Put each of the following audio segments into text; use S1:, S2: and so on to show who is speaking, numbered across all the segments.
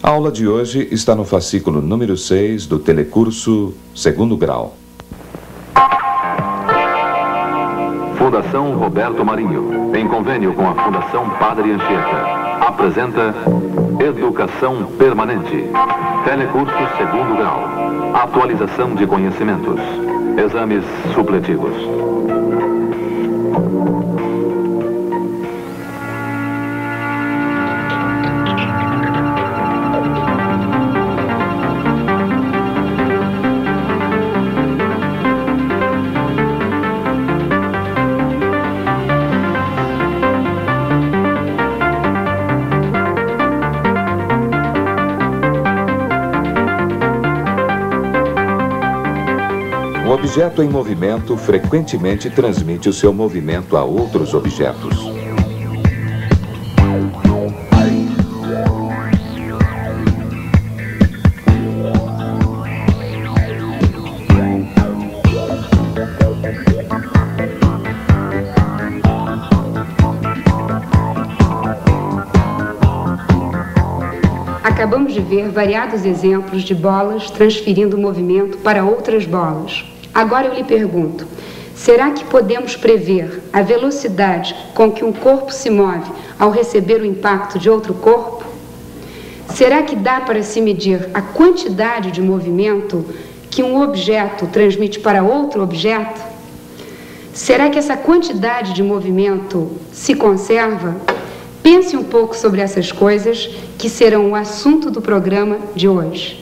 S1: A aula de hoje está no fascículo número 6 do telecurso 2º grau.
S2: Fundação Roberto Marinho, em convênio com a Fundação Padre Anchieta, apresenta Educação Permanente. Telecurso 2º grau. Atualização de conhecimentos. Exames supletivos.
S1: Um objeto em movimento frequentemente transmite o seu movimento a outros objetos.
S3: Acabamos de ver variados exemplos de bolas transferindo movimento para outras bolas. Agora eu lhe pergunto, será que podemos prever a velocidade com que um corpo se move ao receber o impacto de outro corpo? Será que dá para se medir a quantidade de movimento que um objeto transmite para outro objeto? Será que essa quantidade de movimento se conserva? Pense um pouco sobre essas coisas que serão o assunto do programa de hoje.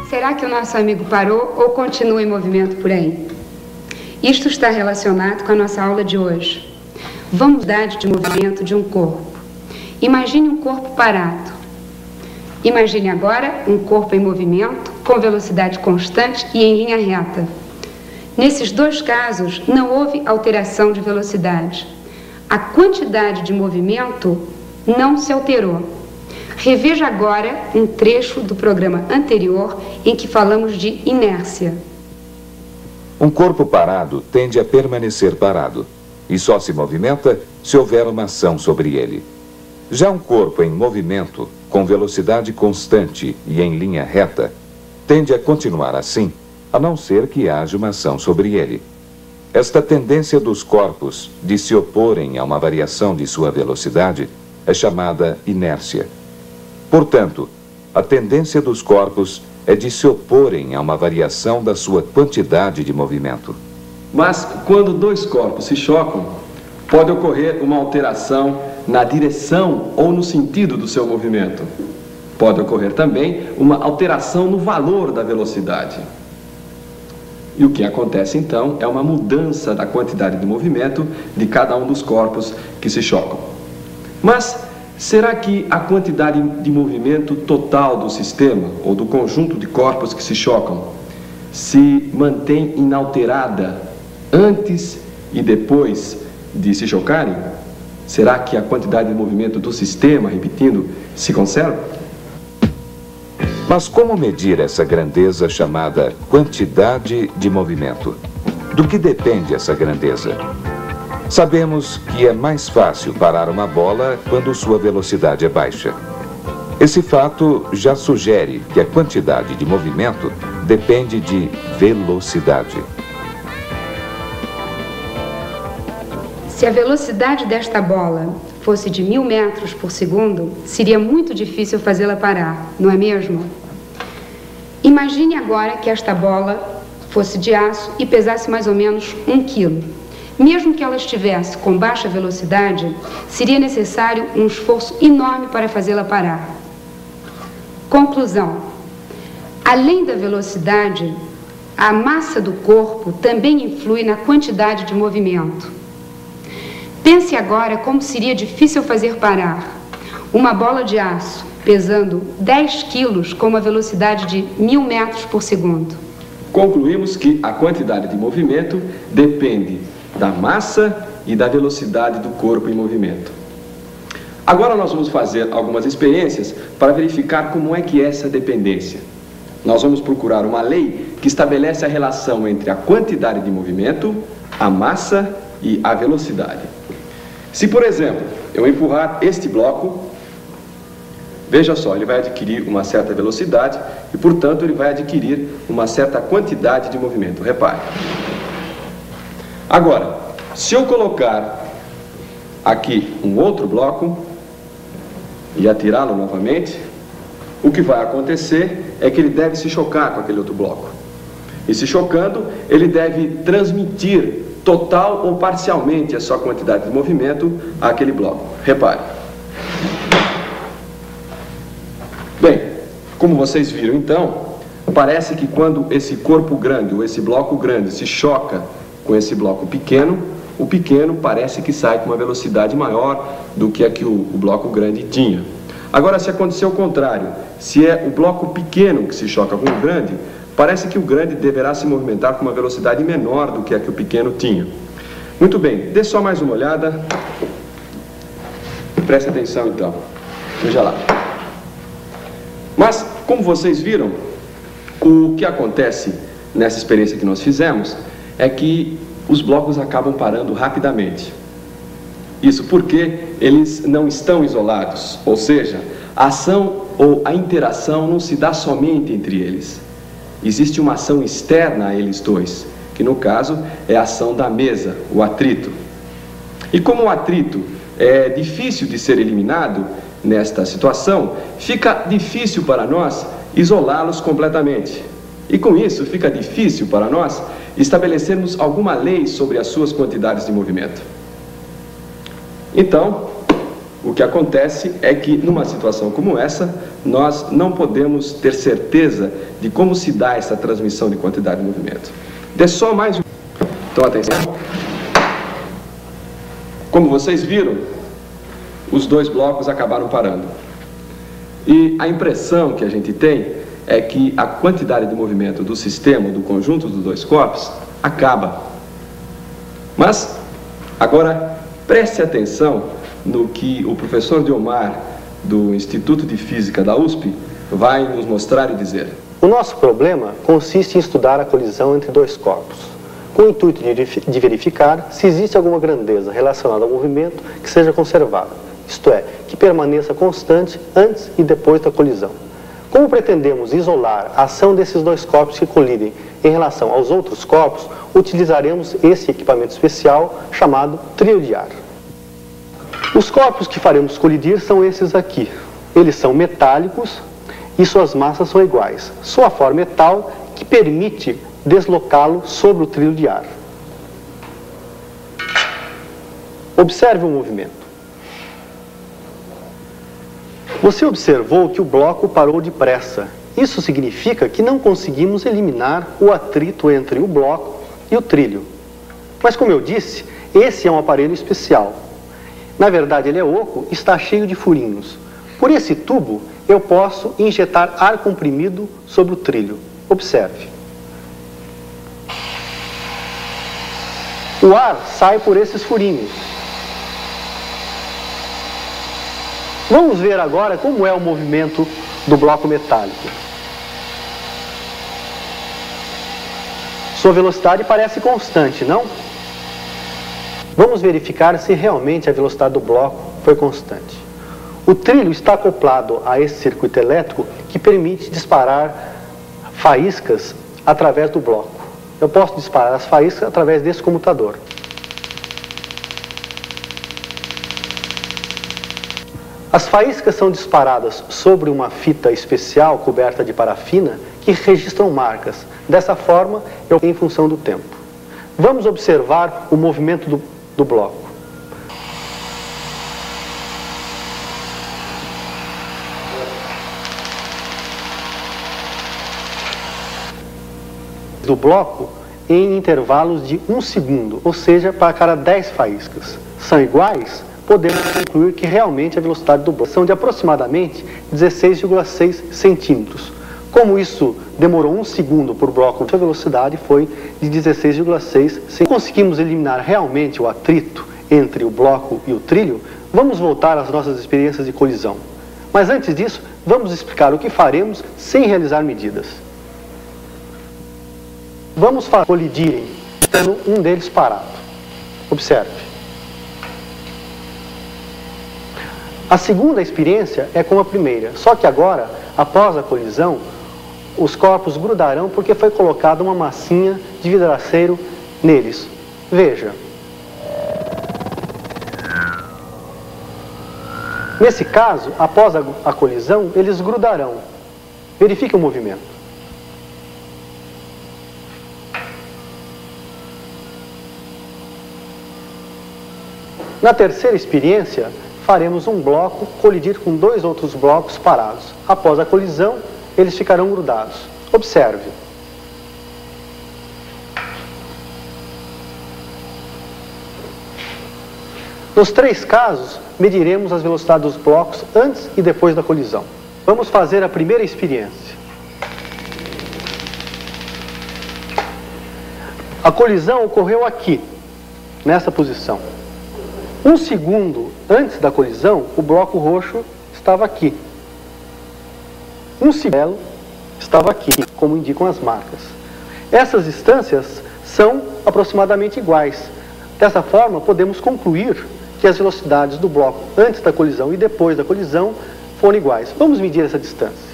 S3: Será que o nosso amigo parou ou continua em movimento por aí? Isto está relacionado com a nossa aula de hoje. Vamos dar de movimento de um corpo. Imagine um corpo parado. Imagine agora um corpo em movimento, com velocidade constante e em linha reta. Nesses dois casos, não houve alteração de velocidade. A quantidade de movimento não se alterou. Reveja agora um trecho do programa anterior em que falamos de inércia.
S1: Um corpo parado tende a permanecer parado e só se movimenta se houver uma ação sobre ele. Já um corpo em movimento, com velocidade constante e em linha reta, tende a continuar assim, a não ser que haja uma ação sobre ele. Esta tendência dos corpos de se oporem a uma variação de sua velocidade é chamada inércia. Portanto, a tendência dos corpos é de se oporem a uma variação da sua quantidade de movimento.
S4: Mas, quando dois corpos se chocam, pode ocorrer uma alteração na direção ou no sentido do seu movimento. Pode ocorrer também uma alteração no valor da velocidade. E o que acontece então é uma mudança da quantidade de movimento de cada um dos corpos que se chocam. Mas será que a quantidade de movimento total do sistema ou do conjunto de corpos que se chocam se mantém inalterada antes e depois de se chocarem? Será que a quantidade de movimento do sistema, repetindo, se conserva?
S1: Mas como medir essa grandeza chamada quantidade de movimento? Do que depende essa grandeza? Sabemos que é mais fácil parar uma bola quando sua velocidade é baixa. Esse fato já sugere que a quantidade de movimento depende de velocidade.
S3: Se a velocidade desta bola fosse de 1000 metros por segundo, seria muito difícil fazê-la parar, não é mesmo? Imagine agora que esta bola fosse de aço e pesasse mais ou menos 1 quilo. Mesmo que ela estivesse com baixa velocidade, seria necessário um esforço enorme para fazê-la parar. Conclusão: além da velocidade, a massa do corpo também influi na quantidade de movimento. Pense agora como seria difícil fazer parar uma bola de aço pesando 10 quilos com uma velocidade de 1000 metros por segundo.
S4: Concluímos que a quantidade de movimento depende da massa e da velocidade do corpo em movimento. Agora nós vamos fazer algumas experiências para verificar como é que é essa dependência. Nós vamos procurar uma lei que estabelece a relação entre a quantidade de movimento, a massa e a velocidade. Se, por exemplo, eu empurrar este bloco, veja só, ele vai adquirir uma certa velocidade e, portanto, ele vai adquirir uma certa quantidade de movimento. Repare. Agora, se eu colocar aqui um outro bloco e atirá-lo novamente, o que vai acontecer é que ele deve se chocar com aquele outro bloco. E se chocando, ele deve transmitir total ou parcialmente a sua quantidade de movimento àquele bloco. Repare. Bem, como vocês viram então, parece que quando esse corpo grande ou esse bloco grande se choca com esse bloco pequeno, o pequeno parece que sai com uma velocidade maior do que a que o bloco grande tinha. Agora, se acontecer o contrário, se é o bloco pequeno que se choca com o grande, parece que o grande deverá se movimentar com uma velocidade menor do que a que o pequeno tinha. Muito bem, dê só mais uma olhada. Preste atenção então. Veja lá. Mas, como vocês viram, o que acontece nessa experiência que nós fizemos é que os blocos acabam parando rapidamente. Isso porque eles não estão isolados, ou seja, a ação ou a interação não se dá somente entre eles. Existe uma ação externa a eles dois, que no caso é a ação da mesa, o atrito. E como o atrito é difícil de ser eliminado nesta situação, fica difícil para nós isolá-los completamente. E com isso fica difícil para nós estabelecermos alguma lei sobre as suas quantidades de movimento. Então, o que acontece é que numa situação como essa, nós não podemos ter certeza de como se dá essa transmissão de quantidade de movimento. Dê só mais um. Então, atenção. Como vocês viram, os dois blocos acabaram parando. E a impressão que a gente tem é que a quantidade de movimento do sistema, do conjunto dos dois corpos, acaba. Mas, agora, preste atenção no que o professor Diomar, do Instituto de Física da USP, vai nos mostrar e dizer.
S5: O nosso problema consiste em estudar a colisão entre dois corpos, com o intuito de verificar se existe alguma grandeza relacionada ao movimento que seja conservada, isto é, que permaneça constante antes e depois da colisão. Como pretendemos isolar a ação desses dois corpos que colidem em relação aos outros corpos, utilizaremos esse equipamento especial chamado trilho de ar. Os corpos que faremos colidir são esses aqui. Eles são metálicos e suas massas são iguais. Sua forma é tal que permite deslocá-lo sobre o trilho de ar. Observe o movimento. Você observou que o bloco parou depressa Isso significa que não conseguimos eliminar o atrito entre o bloco e o trilho. Mas, como eu disse, esse é um aparelho especial. Na verdade, ele é oco e está cheio de furinhos. Por esse tubo, eu posso injetar ar comprimido sobre o trilho. Observe. O ar sai por esses furinhos. Vamos ver agora como é o movimento do bloco metálico. Sua velocidade parece constante, não? Vamos verificar se realmente a velocidade do bloco foi constante. O trilho está acoplado a esse circuito elétrico que permite disparar faíscas através do bloco. Eu posso disparar as faíscas através desse comutador. As faíscas são disparadas sobre uma fita especial coberta de parafina que registram marcas. Dessa forma, em função do tempo. Vamos observar o movimento do bloco. Do bloco em intervalos de 1 segundo, ou seja, para cada 10 faíscas. São iguais? Podemos concluir que realmente a velocidade do bloco são de aproximadamente 16,6 centímetros. Como isso demorou 1 segundo por bloco, a velocidade foi de 16,6 centímetros. Conseguimos eliminar realmente o atrito entre o bloco e o trilho. Vamos voltar às nossas experiências de colisão. Mas antes disso, vamos explicar o que faremos sem realizar medidas. Vamos colidirem, tendo um deles parado. Observe. A segunda experiência é como a primeira, só que agora, após a colisão, os corpos grudarão porque foi colocada uma massinha de vidraceiro neles. Veja. Nesse caso, após a colisão, eles grudarão. Verifique o movimento. Na terceira experiência, faremos um bloco colidir com 2 outros blocos parados. Após a colisão, eles ficarão grudados. Observe. Nos 3 casos, mediremos as velocidades dos blocos antes e depois da colisão. Vamos fazer a primeira experiência. A colisão ocorreu aqui, nessa posição. 1 segundo antes da colisão, o bloco roxo estava aqui. 1 segundo estava aqui, como indicam as marcas. Essas distâncias são aproximadamente iguais. Dessa forma, podemos concluir que as velocidades do bloco antes da colisão e depois da colisão foram iguais. Vamos medir essa distância.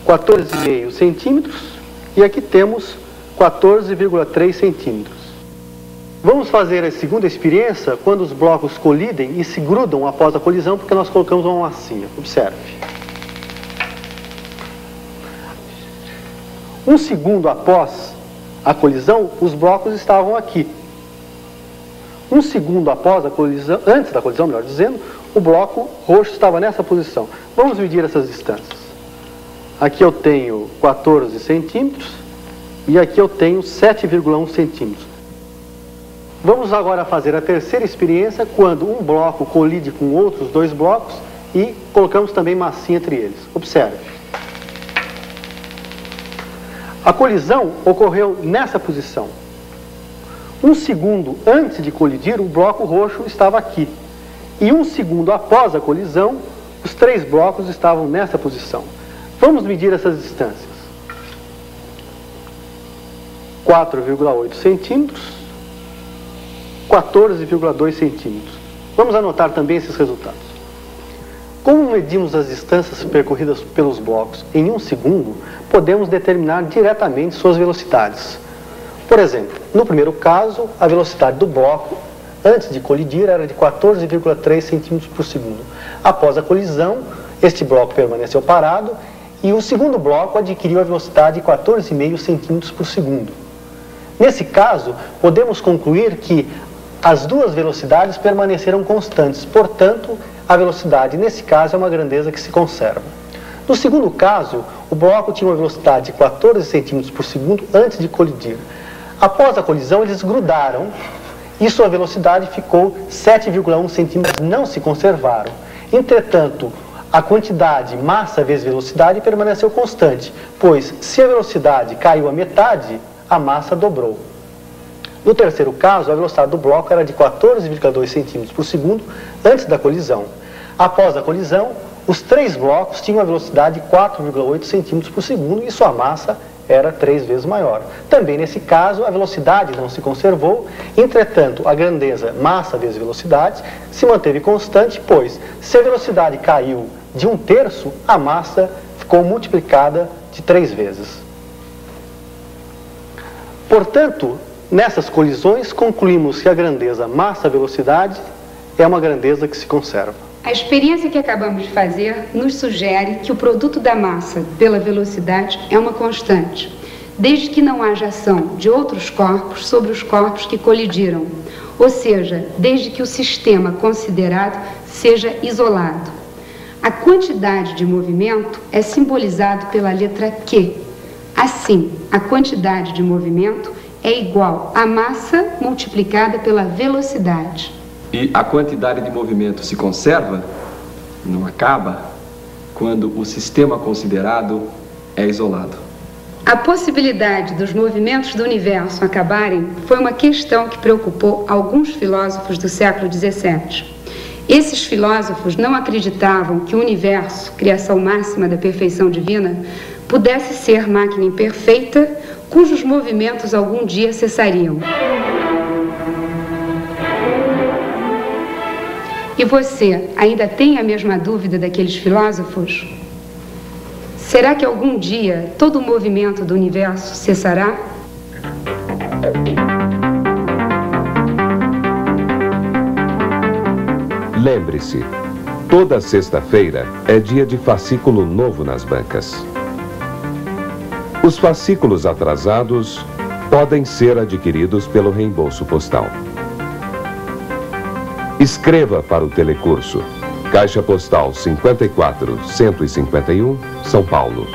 S5: 14,5 centímetros e aqui temos 14,3 centímetros. Vamos fazer a segunda experiência quando os blocos colidem e se grudam após a colisão, porque nós colocamos uma massinha. Observe. 1 segundo após a colisão, os blocos estavam aqui. 1 segundo após a colisão, antes da colisão, melhor dizendo, o bloco roxo estava nessa posição. Vamos medir essas distâncias. Aqui eu tenho 14 centímetros e aqui eu tenho 7,1 centímetros. Vamos agora fazer a terceira experiência quando um bloco colide com outros 2 blocos e colocamos também massinha entre eles. Observe. A colisão ocorreu nessa posição. 1 segundo antes de colidir, o bloco roxo estava aqui. E 1 segundo após a colisão, os 3 blocos estavam nessa posição. Vamos medir essas distâncias. 4,8 centímetros. 14,2 centímetros. Vamos anotar também esses resultados. Como medimos as distâncias percorridas pelos blocos em 1 segundo, podemos determinar diretamente suas velocidades. Por exemplo, no primeiro caso, a velocidade do bloco antes de colidir era de 14,3 centímetros por segundo. Após a colisão, este bloco permaneceu parado e o segundo bloco adquiriu a velocidade de 14,5 centímetros por segundo. Nesse caso, podemos concluir que as 2 velocidades permaneceram constantes, portanto, a velocidade, nesse caso, é uma grandeza que se conserva. No segundo caso, o bloco tinha uma velocidade de 14 centímetros por segundo antes de colidir. Após a colisão, eles grudaram e sua velocidade ficou 7,1 centímetros, não se conservaram. Entretanto, a quantidade massa vezes velocidade permaneceu constante, pois se a velocidade caiu à metade, a massa dobrou. No terceiro caso, a velocidade do bloco era de 14,2 centímetros por segundo antes da colisão. Após a colisão, os três blocos tinham uma velocidade de 4,8 centímetros por segundo e sua massa era 3 vezes maior. Também nesse caso, a velocidade não se conservou, entretanto, a grandeza massa vezes velocidade se manteve constante, pois se a velocidade caiu de 1/3, a massa ficou multiplicada de 3 vezes. Portanto, nessas colisões, concluímos que a grandeza massa-velocidade é uma grandeza que se conserva.
S3: A experiência que acabamos de fazer nos sugere que o produto da massa pela velocidade é uma constante, desde que não haja ação de outros corpos sobre os corpos que colidiram, ou seja, desde que o sistema considerado seja isolado. A quantidade de movimento é simbolizado pela letra Q. Assim, a quantidade de movimento é igual à massa multiplicada pela velocidade.
S4: E a quantidade de movimento se conserva, não acaba, quando o sistema considerado é isolado.
S3: A possibilidade dos movimentos do universo acabarem foi uma questão que preocupou alguns filósofos do século XVII. Esses filósofos não acreditavam que o universo, criação máxima da perfeição divina, pudesse ser máquina imperfeita, cujos movimentos algum dia cessariam. E você ainda tem a mesma dúvida daqueles filósofos? Será que algum dia todo o movimento do universo cessará?
S1: Lembre-se, toda sexta-feira é dia de fascículo novo nas bancas. Os fascículos atrasados podem ser adquiridos pelo reembolso postal. Escreva para o telecurso, Caixa Postal 54-151, São Paulo.